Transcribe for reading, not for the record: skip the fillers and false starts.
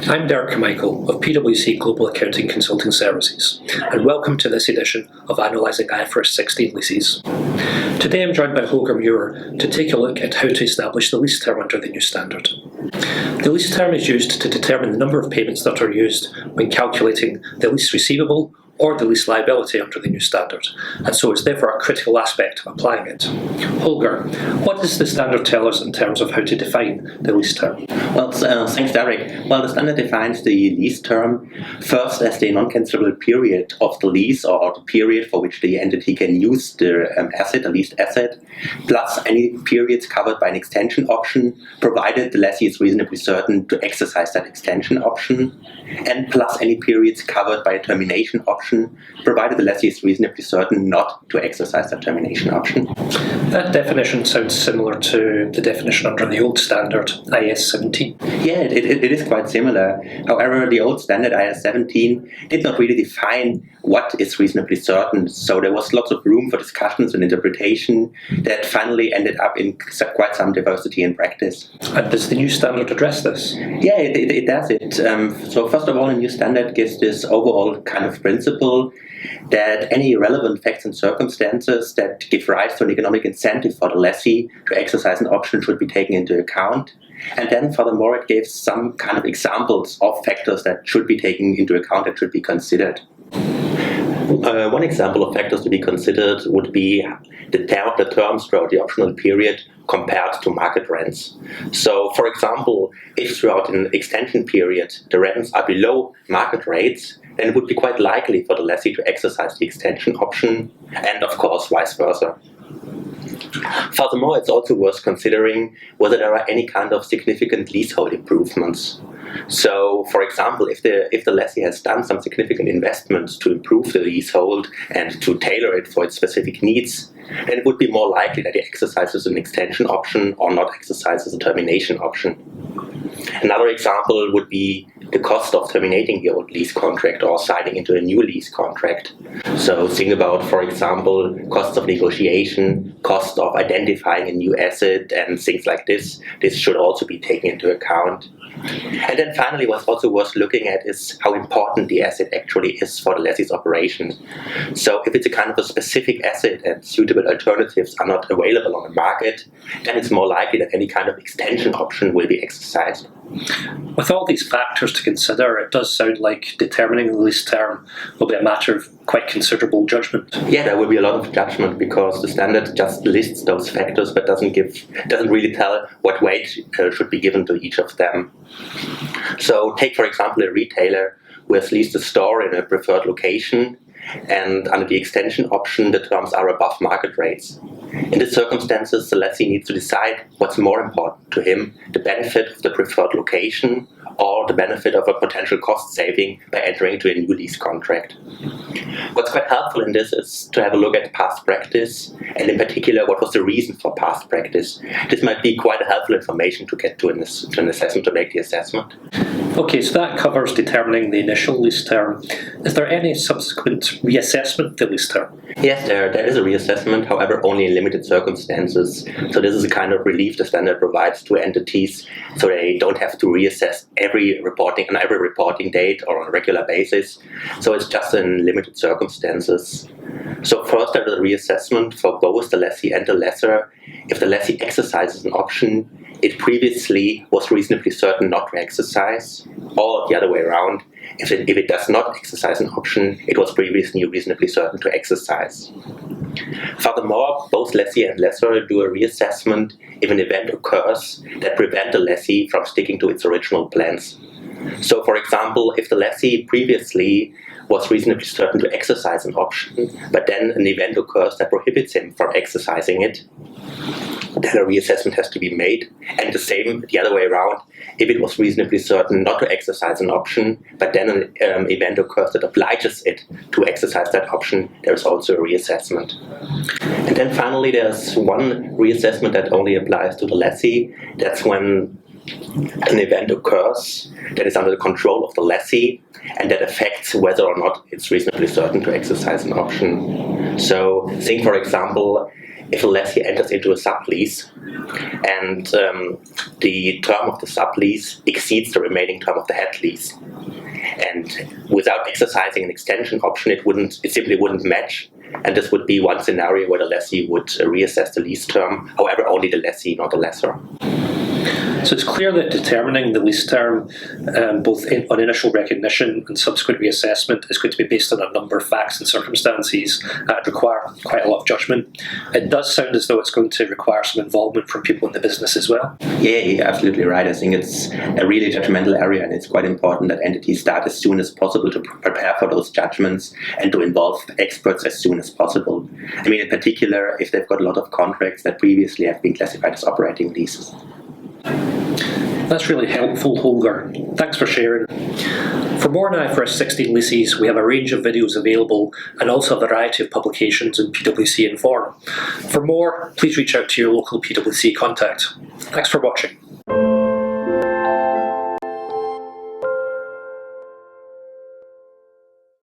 I'm Carmichael of PwC Global Accounting Consulting Services, and welcome to this edition of Analysing IFRS 16 Leases. Today I'm joined by Holger Meurer to take a look at how to establish the lease term under the new standard. The lease term is used to determine the number of payments that are used when calculating the lease receivable or the lease liability under the new standard, and so it's therefore a critical aspect of applying it. Holger, what does the standard tell us in terms of how to define the lease term? Well, thanks, Derek. Well, the standard defines the lease term first as the non-cancelable period of the lease, or the period for which the entity can use the asset, the leased asset, plus any periods covered by an extension option, provided the lessee is reasonably certain to exercise that extension option, and plus any periods covered by a termination option, provided the lessee is reasonably certain not to exercise that termination option. That definition sounds similar to the definition under the old standard, IS 17. Yeah, it is quite similar. However, the old standard IS 17 did not really define what is reasonably certain, so there was lots of room for discussions and interpretation that finally ended up in quite some diversity in practice. And does the new standard address this? Yeah, it does. So first of all, the new standard gives this overall kind of principle that any relevant facts and circumstances that give rise to an economic incentive for the lessee to exercise an option should be taken into account. And then furthermore, it gives some kind of examples of factors that should be taken into account, that should be considered. One example of factors to be considered would be the terms throughout the optional period compared to market rents. So, for example, if throughout an extension period the rents are below market rates, then it would be quite likely for the lessee to exercise the extension option, and of course vice versa. Furthermore, it's also worth considering whether there are any kind of significant leasehold improvements. So, for example, if the lessee has done some significant investments to improve the leasehold and to tailor it for its specific needs, then it would be more likely that he exercises an extension option or not exercises a termination option. Another example would be the cost of terminating the old lease contract or signing into a new lease contract. So think about, for example, costs of negotiation, cost of identifying a new asset, and things like this. This should also be taken into account. And then finally, what's also worth looking at is how important the asset actually is for the lessee's operation. So if it's a kind of a specific asset and suitable alternatives are not available on the market, then it's more likely that any kind of extension option will be exercised. With all these factors to consider, it does sound like determining the lease term will be a matter of quite considerable judgment. Yeah, there will be a lot of judgment because the standard just lists those factors but doesn't really tell what weight should be given to each of them. So take, for example, a retailer who has leased a store in a preferred location, and under the extension option, the terms are above market rates. In these circumstances, the lessee needs to decide what's more important to him, the benefit of the preferred location or the benefit of a potential cost saving by entering into a new lease contract. What's quite helpful in this is to have a look at past practice, and in particular, what was the reason for past practice. This might be quite a helpful information to get to an assessment, to make the assessment. Okay, so that covers determining the initial lease term. Is there any subsequent reassessment of the lease term? Yes, there is a reassessment, however, only in limited circumstances. So this is a kind of relief the standard provides to entities, so they don't have to reassess every reporting date or on a regular basis. So it's just in limited circumstances. So first, there is a reassessment for both the lessee and the lessor. If the lessee exercises an option it previously was reasonably certain not to exercise, or the other way around, if it does not exercise an option, it was previously reasonably certain to exercise. Furthermore, both lessee and lessor do a reassessment if an event occurs that prevents the lessee from sticking to its original plans. So, for example, if the lessee previously was reasonably certain to exercise an option, but then an event occurs that prohibits him from exercising it, then a reassessment has to be made. And the same the other way around, if it was reasonably certain not to exercise an option, but then an event occurs that obliges it to exercise that option, there's also a reassessment. And then finally, there's one reassessment that only applies to the lessee. That's when an event occurs that is under the control of the lessee and that affects whether or not it's reasonably certain to exercise an option. So think, for example, if a lessee enters into a sublease and the term of the sublease exceeds the remaining term of the head lease, and without exercising an extension option, it simply wouldn't match. And this would be one scenario where the lessee would reassess the lease term, however, only the lessee, not the lessor. So it's clear that determining the lease term, both on initial recognition and subsequent reassessment, is going to be based on a number of facts and circumstances that require quite a lot of judgment. It does sound as though it's going to require some involvement from people in the business as well. Yeah, you're absolutely right. I think it's a really judgmental area, and it's quite important that entities start as soon as possible to prepare for those judgments and to involve experts as soon as possible. I mean, in particular, if they've got a lot of contracts that previously have been classified as operating leases. That's really helpful, Holger. Thanks for sharing. For more on IFRS 16 leases, we have a range of videos available and also a variety of publications in PwC Inform. For more, please reach out to your local PwC contact. Thanks for watching.